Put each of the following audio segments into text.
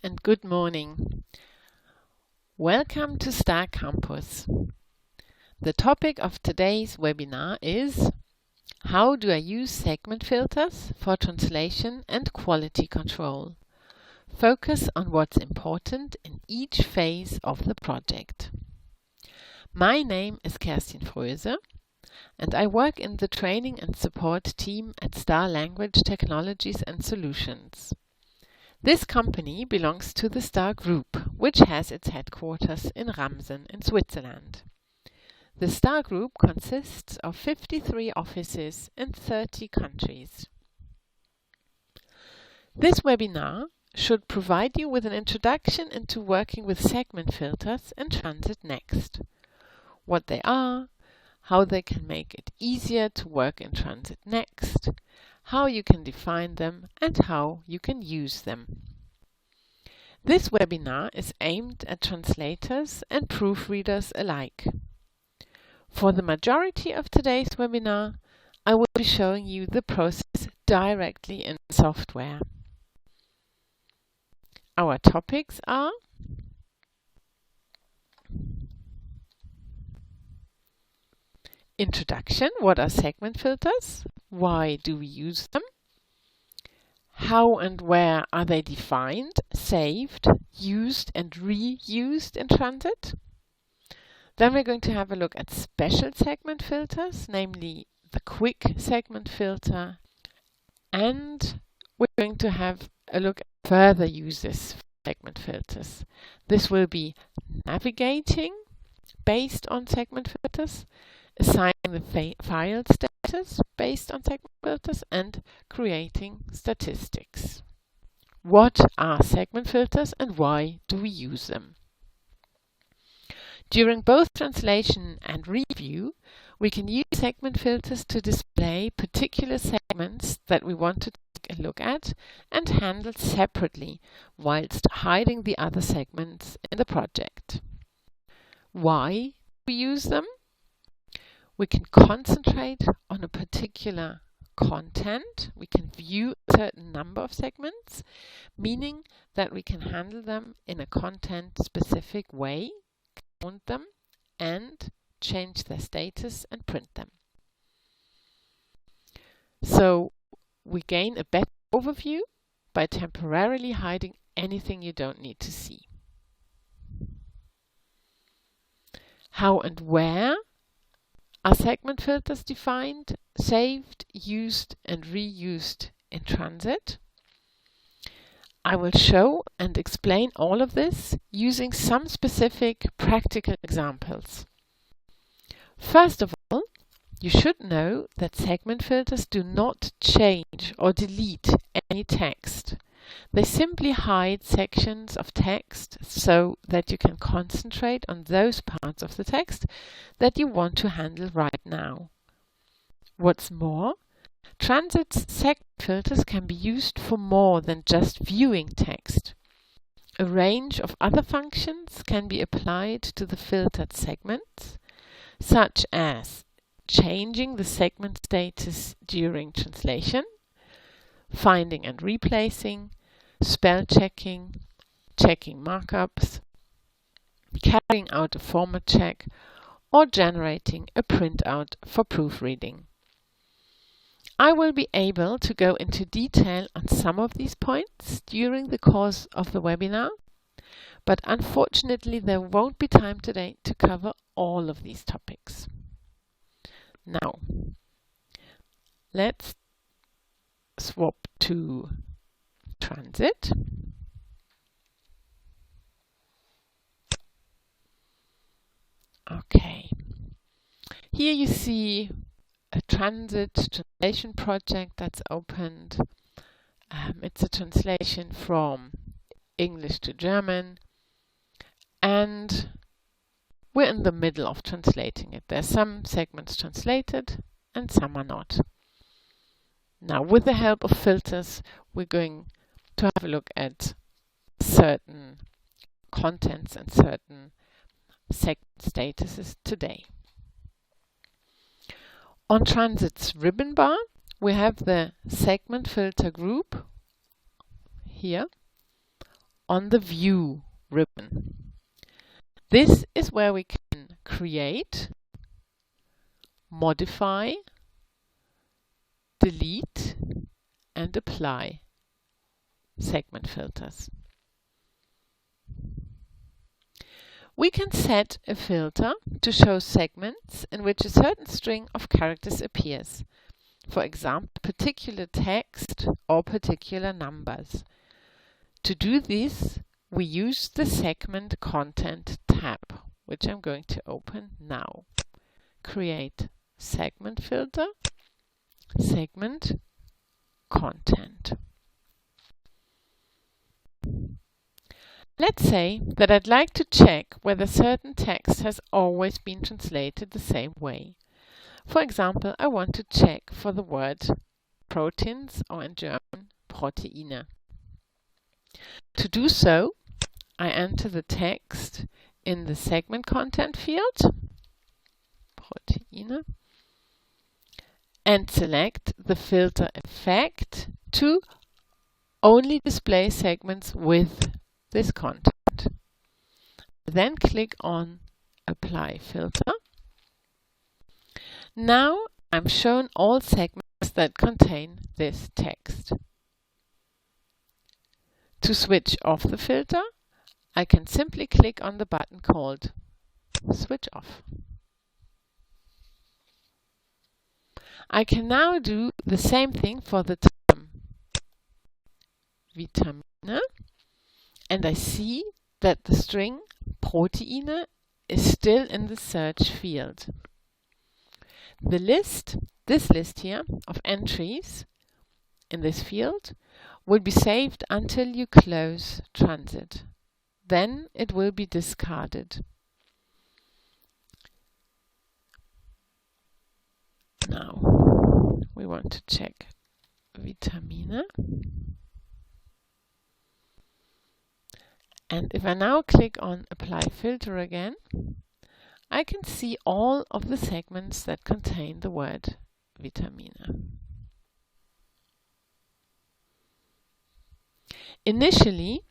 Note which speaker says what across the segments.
Speaker 1: and good morning. Welcome to Star Campus. The topic of today's webinar is how do I use segment filters for translation and quality control? Focus on what's important in each phase of the project. My name is Kerstin Fröse and I work in the training and support team at Star Language Technologies and Solutions. This company belongs to the Star Group, which has its headquarters in Ramsen in Switzerland. The Star Group consists of 53 offices in 30 countries. This webinar should provide you with an introduction into working with segment filters in Transit NXT. What they are, how they can make it easier to work in Transit NXT, how you can define them and how you can use them. This webinar is aimed at translators and proofreaders alike. For the majority of today's webinar, I will be showing you the process directly in software. Our topics are Introduction, what are segment filters? Why do we use them? How and where are they defined, saved, used and reused in Transit? Then we're going to have a look at special segment filters, namely the quick segment filter, and we're going to have a look at further uses for segment filters. This will be navigating based on segment filters, assigning the file status based on segment filters, and creating statistics. What are segment filters and why do we use them? During both translation and review, we can use segment filters to display particular segments that we want to take a look at and handle separately, whilst hiding the other segments in the project. Why do we use them? We can concentrate on a particular content. We can view a certain number of segments, meaning that we can handle them in a content-specific way, count them, and change their status and print them. So we gain a better overview by temporarily hiding anything you don't need to see. How and where are segment filters defined, saved, used and reused in Transit? I will show and explain all of this using some specific practical examples. First of all, you should know that segment filters do not change or delete any text. They simply hide sections of text so that you can concentrate on those parts of the text that you want to handle right now. What's more, Transit's segment filters can be used for more than just viewing text. A range of other functions can be applied to the filtered segments, such as changing the segment status during translation, finding and replacing, spell checking, checking markups, carrying out a format check, or generating a printout for proofreading. I will be able to go into detail on some of these points during the course of the webinar, but unfortunately there won't be time today to cover all of these topics. Now, let's swap to Transit. Okay. Here you see a Transit translation project that's opened. It's a translation from English to German, and we're in the middle of translating it. There are some segments translated and some are not. Now, with the help of filters, we're going to have a look at certain contents and certain segment statuses today. On Transit's ribbon bar, we have the segment filter group here on the View ribbon. This is where we can create, modify, delete and apply segment filters. We can set a filter to show segments in which a certain string of characters appears. For example, particular text or particular numbers. To do this, we use the Segment Content tab, which I'm going to open now. Create segment filter, segment content. Let's say that I'd like to check whether certain text has always been translated the same way. For example, I want to check for the word proteins, or in German, Proteine. To do so, I enter the text in the segment content field, Proteine, and select the filter effect to only display segments with this content. Then click on Apply Filter. Now I'm shown all segments that contain this text. To switch off the filter, I can simply click on the button called Switch Off. I can now do the same thing for the term Vitamine, and I see that the string Proteine is still in the search field. This list here of entries in this field will be saved until you close Transit. Then it will be discarded. Now we want to check Vitamine. And if I now click on Apply Filter again, I can see all of the segments that contain the word Vitamine. Initially,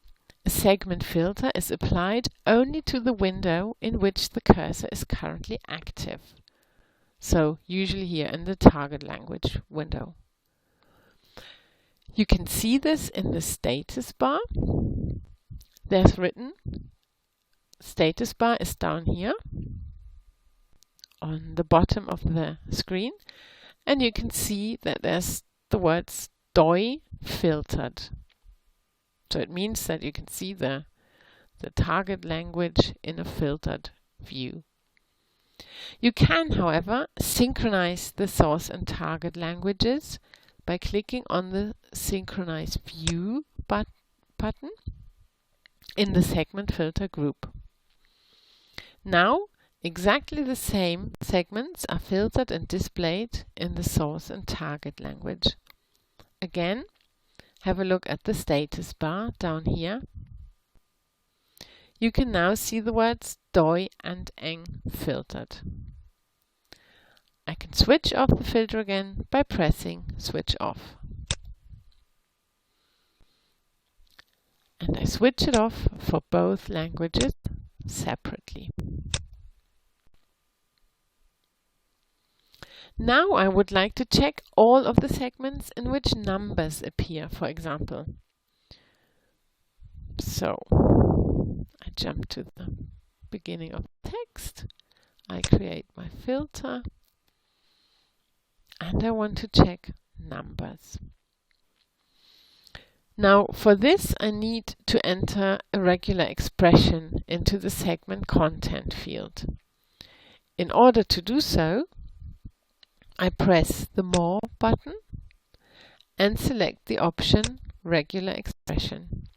Speaker 1: a segment filter is applied only to the window in which the cursor is currently active. So usually here in the target language window. You can see this in the status bar. There's written, status bar is down here on the bottom of the screen, and you can see that there's the words DOI filtered. So it means that you can see the target language in a filtered view. You can, however, synchronize the source and target languages by clicking on the Synchronize View button in the segment filter group. Now, exactly the same segments are filtered and displayed in the source and target language. Again, have a look at the status bar down here. You can now see the words DOI and ENG filtered. I can switch off the filter again by pressing Switch Off. And I switch it off for both languages separately. Now I would like to check all of the segments in which numbers appear, for example. So I jump to the beginning of the text, I create my filter, and I want to check numbers. Now for this I need to enter a regular expression into the segment content field. In order to do so, I press the More button and select the option Regular Expression.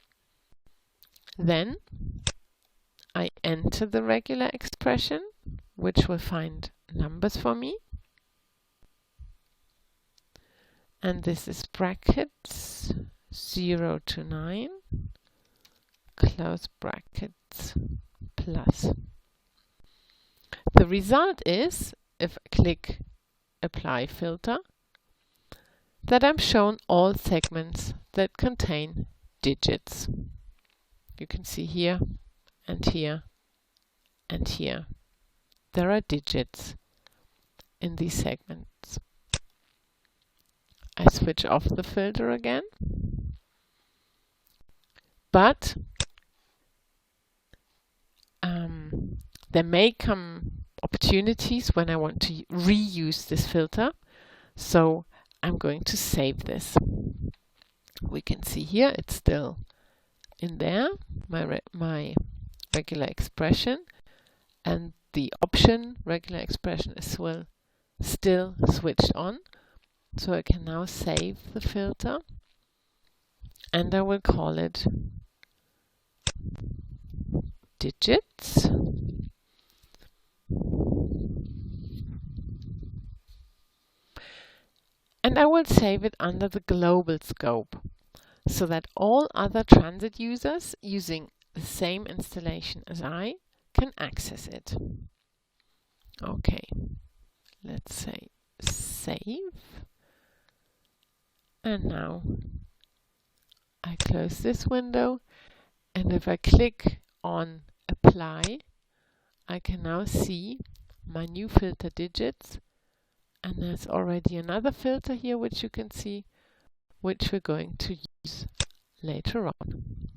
Speaker 1: Then I enter the regular expression, which will find numbers for me. And this is brackets 0 to 9, close brackets, plus. The result is, if I click Apply Filter, that I'm shown all segments that contain digits. You can see here and here and here. There are digits in these segments. I switch off the filter again. But there may come opportunities when I want to reuse this filter. So I'm going to save this. We can see here it's still in there, my regular expression, and the option regular expression is still switched on. So I can now save the filter, and I will call it digits. And I will save it under the global scope so that all other Transit users using the same installation as I can access it. Okay, let's say save. And now I close this window, and if I click on apply, I can now see my new filter digits, and there's already another filter here which you can see, which we're going to use later on.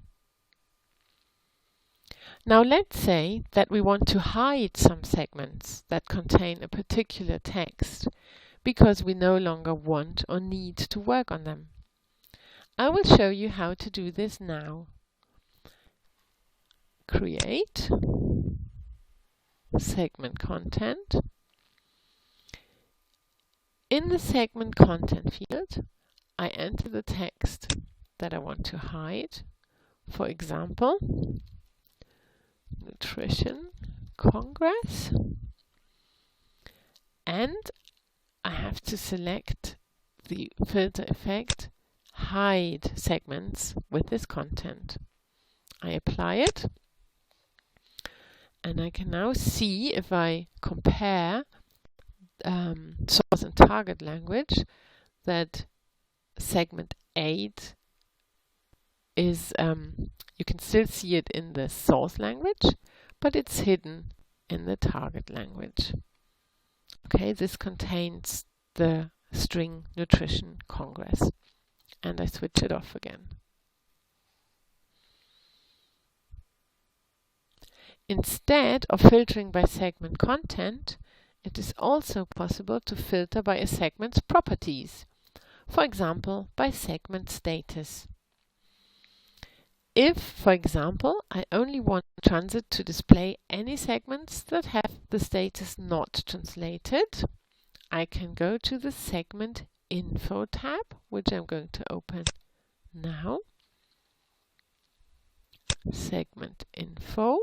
Speaker 1: Now let's say that we want to hide some segments that contain a particular text because we no longer want or need to work on them. I will show you how to do this now. Create segment content. In the segment content field, I enter the text that I want to hide. For example, Nutrition Congress. And I have to select the filter effect, hide segments with this content. I apply it, and I can now see, if I compare source and target language, that segment 8 is, you can still see it in the source language, but it's hidden in the target language. Okay, this contains the string Nutrition Congress, and I switch it off again. Instead of filtering by segment content, it is also possible to filter by a segment's properties, for example, by segment status. If, for example, I only want Transit to display any segments that have the status not translated, I can go to the Segment Info tab, which I'm going to open now. Segment Info.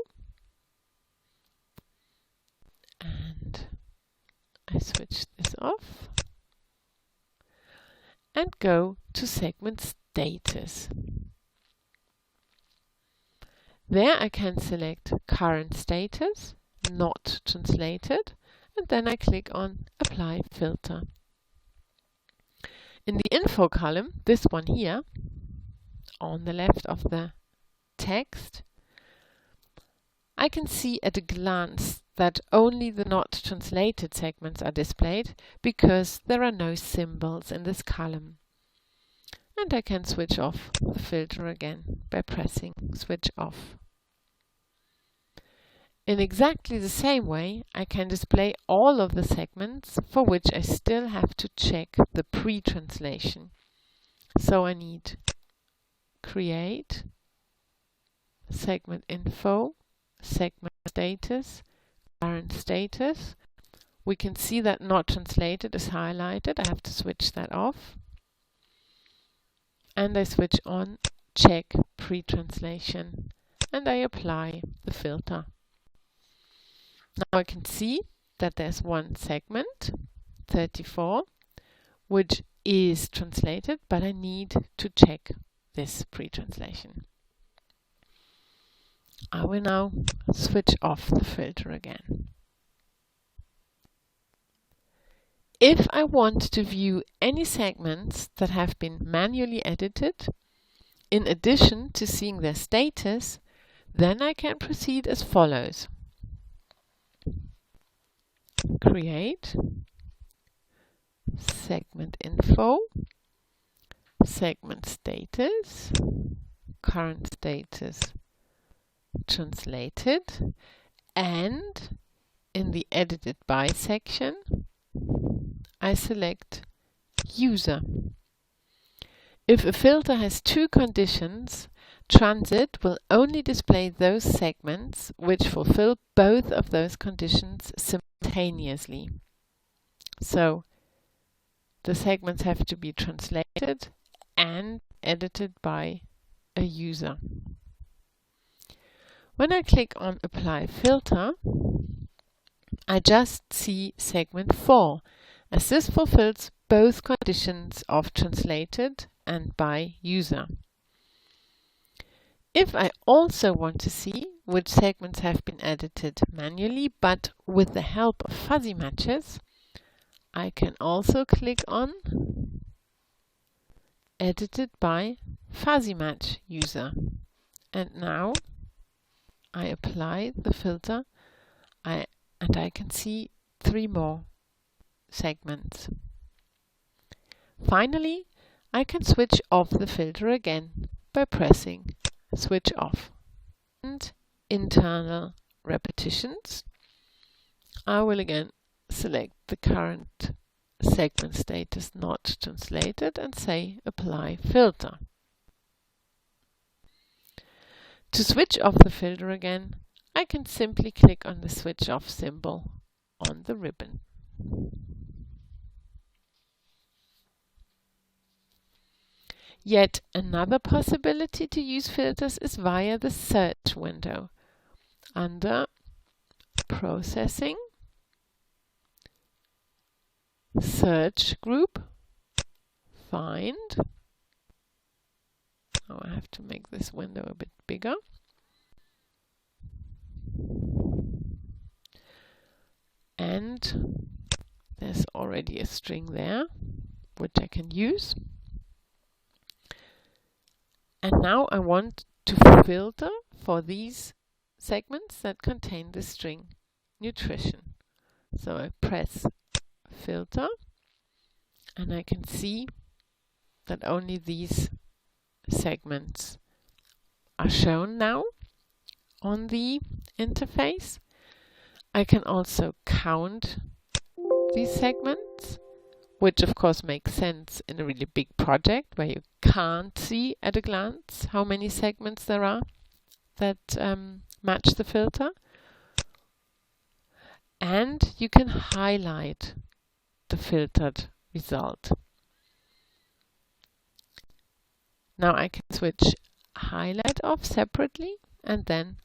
Speaker 1: And I switch this off and go to Segment Status. There I can select Current Status, Not Translated, and then I click on Apply Filter. In the Info column, this one here, on the left of the text, I can see at a glance that only the not translated segments are displayed because there are no symbols in this column. And I can switch off the filter again by pressing Switch Off. In exactly the same way, I can display all of the segments for which I still have to check the pre-translation. So I need Create, Segment Info, Segment Status, Current Status. We can see that Not Translated is highlighted. I have to switch that off. And I switch on Check Pre-Translation, and I apply the filter. Now I can see that there's one segment, 34, which is translated, but I need to check this pre-translation. I will now switch off the filter again. If I want to view any segments that have been manually edited, in addition to seeing their status, Then I can proceed as follows. Create segment info, segment status, current status translated, and in the edited by section I select user. If a filter has two conditions, Transit will only display those segments which fulfill both of those conditions simultaneously. So the segments have to be translated and edited by a user. When I click on Apply Filter, I just see segment 4, as this fulfills both conditions of translated and by user. If I also want to see which segments have been edited manually but with the help of fuzzy matches, I can also click on Edited by Fuzzy Match User. And now I apply the filter and I can see 3 more segments. Finally, I can switch off the filter again by pressing Switch Off. And internal repetitions. I will again select the current segment status not translated and say Apply Filter. To switch off the filter again, I can simply click on the switch off symbol on the ribbon. Yet another possibility to use filters is via the search window. Under Processing, Search Group, Find. Oh, I have to make this window a bit bigger. And there's already a string there, which I can use. And now I want to filter for these segments that contain the string nutrition. So I press Filter and I can see that only these segments are shown now on the interface. I can also count these segments, which of course makes sense in a really big project where you can't see at a glance how many segments there are that match the filter. And you can highlight the filtered result. Now I can switch highlight off separately and then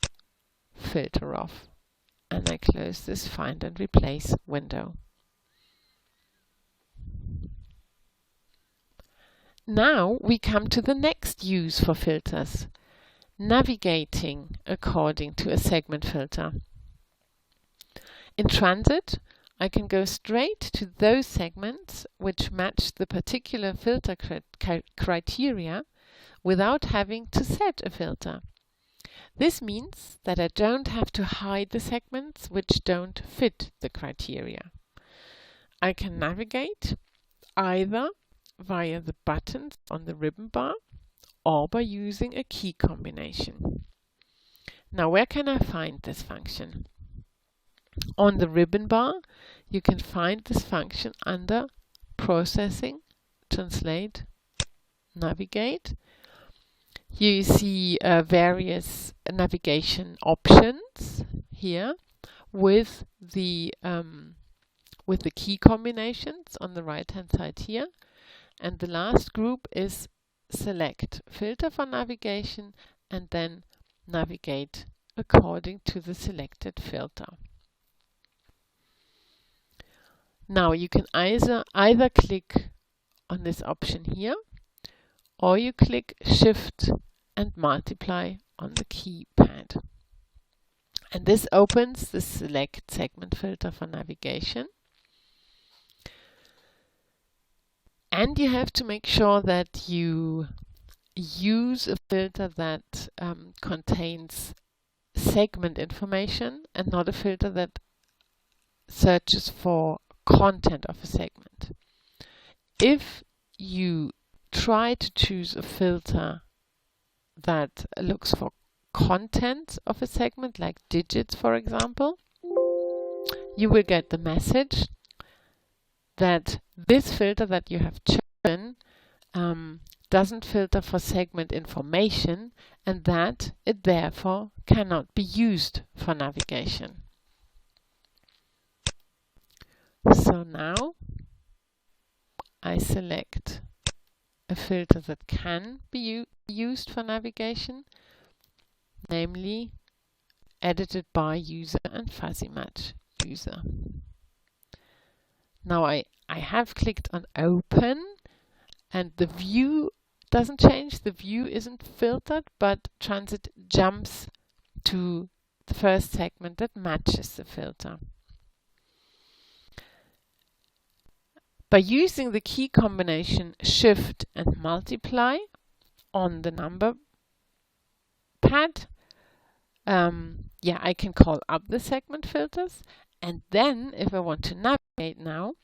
Speaker 1: filter off. And I close this Find and Replace window. Now we come to the next use for filters, navigating according to a segment filter. In Transit, I can go straight to those segments which match the particular filter criteria without having to set a filter. This means that I don't have to hide the segments which don't fit the criteria. I can navigate either via the buttons on the ribbon bar or by using a key combination. Now, where can I find this function? On the ribbon bar, you can find this function under Processing, Translate, Navigate. You see various navigation options here with the key combinations on the right hand side here. And the last group is select filter for navigation and then navigate according to the selected filter. Now you can either click on this option here, or you click Shift and multiply on the keypad. And this opens the Select Segment filter for navigation. And you have to make sure that you use a filter that contains segment information and not a filter that searches for content of a segment. If you try to choose a filter that looks for content of a segment, like digits for example, you will get the message that this filter that you have chosen doesn't filter for segment information and that it therefore cannot be used for navigation. So now I select a filter that can be used for navigation, namely edited by user and fuzzy match user. Now I have clicked on open and the view doesn't change, the view isn't filtered, but Transit jumps to the first segment that matches the filter. By using the key combination Shift and Multiply on the number pad, I can call up the segment filters, and then if I want to navigate now,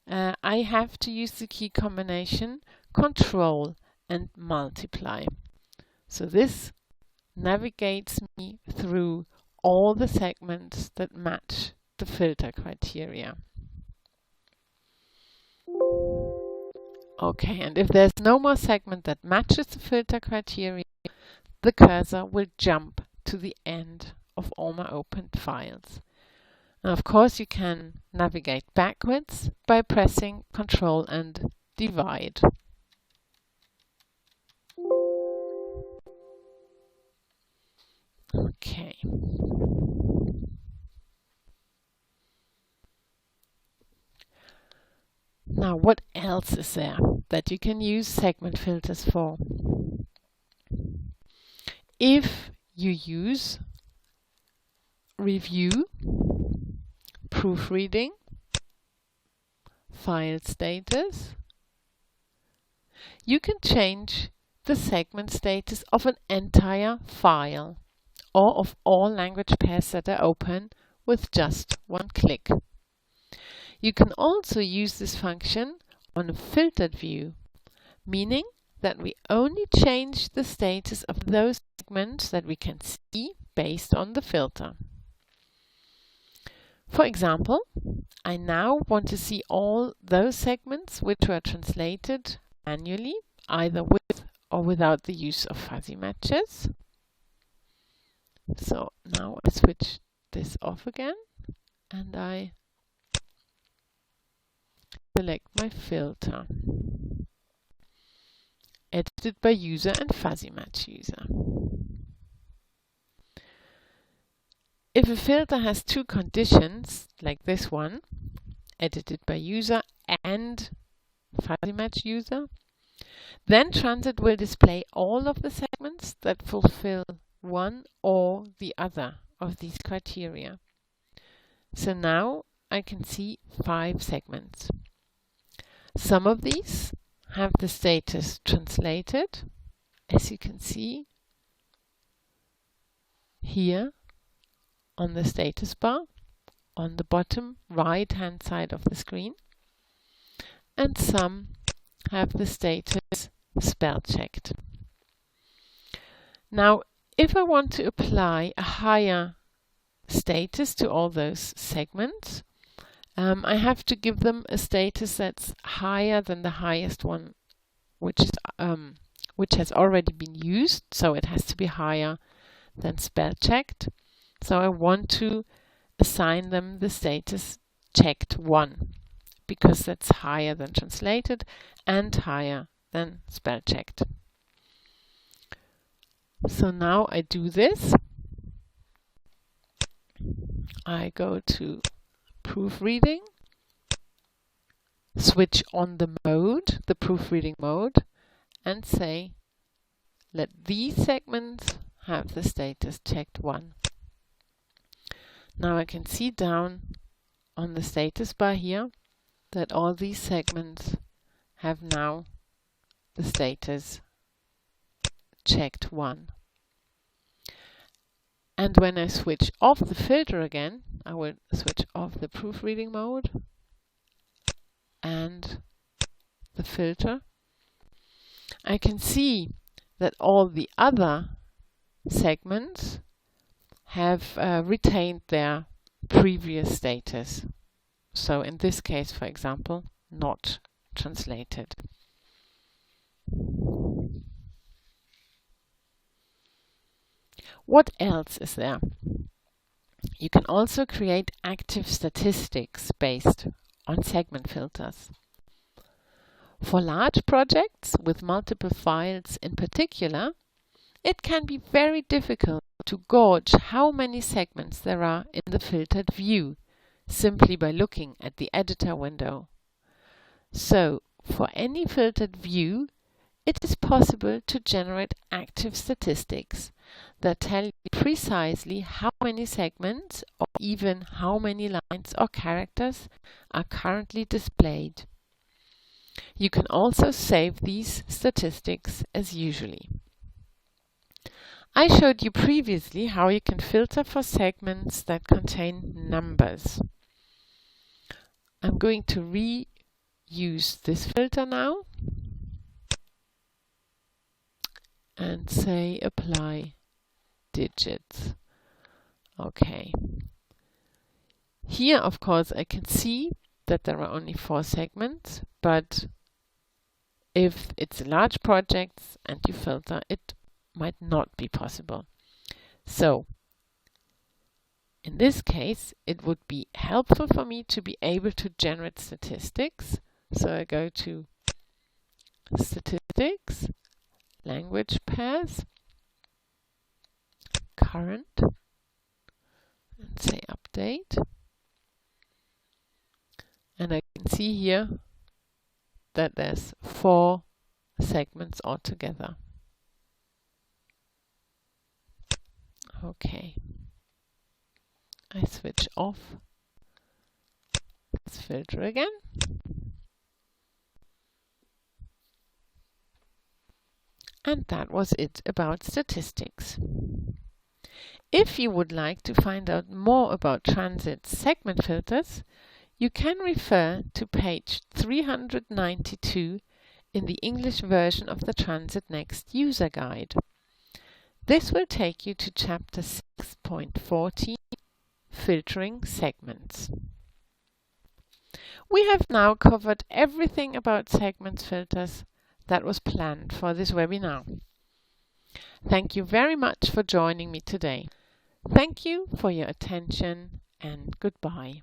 Speaker 1: I have to use the key combination Control and Multiply. So this navigates me through all the segments that match the filter criteria. Okay, and if there's no more segment that matches the filter criteria, the cursor will jump to the end of all my opened files. Now, of course, you can navigate backwards by pressing Control and Divide. Okay. Now, what else is there that you can use segment filters for? If you use review, proofreading, file status, you can change the segment status of an entire file or of all language pairs that are open with just one click. You can also use this function on a filtered view, meaning that we only change the status of those segments that we can see based on the filter. For example, I now want to see all those segments which were translated manually, either with or without the use of fuzzy matches. So now I switch this off again and I select my filter, edited by user and fuzzy match user. If a filter has two conditions, like this one, edited by user and fuzzy match user, then Transit will display all of the segments that fulfill one or the other of these criteria. So now I can see 5 segments. Some of these have the status translated, as you can see here on the status bar on the bottom right hand side of the screen, and some have the status spell checked. Now if I want to apply a higher status to all those segments, I have to give them a status that's higher than the highest one, which has already been used, so it has to be higher than spell checked. So I want to assign them the status checked 1, because that's higher than translated and higher than spell checked. So now I do this. I go to proofreading, switch on the mode, the proofreading mode, and say, let these segments have the status checked 1. Now I can see down on the status bar here that all these segments have now the status checked 1. And when I switch off the filter again, I will switch off the proofreading mode and the filter. I can see that all the other segments have retained their previous status. So in this case, for example, not translated. What else is there? You can also create active statistics based on segment filters. For large projects with multiple files in particular, it can be very difficult to gauge how many segments there are in the filtered view simply by looking at the editor window. So, for any filtered view, it is possible to generate active statistics that tell you precisely how many segments or even how many lines or characters are currently displayed. You can also save these statistics as usually. I showed you previously how you can filter for segments that contain numbers. I'm going to reuse this filter now and say apply digits. Okay. Here, of course, I can see that there are only 4 segments, but if it's large projects and you filter, it might not be possible. So, in this case, it would be helpful for me to be able to generate statistics. So I go to Statistics, Language Pairs, Current, and say Update. And I can see here that there's 4 segments altogether. Okay. I switch off this filter again. And that was it about statistics. If you would like to find out more about Transit segment filters, you can refer to page 392 in the English version of the Transit NXT user guide. This will take you to chapter 6.14, Filtering Segments. We have now covered everything about segment filters that was planned for this webinar. Thank you very much for joining me today. Thank you for your attention and goodbye.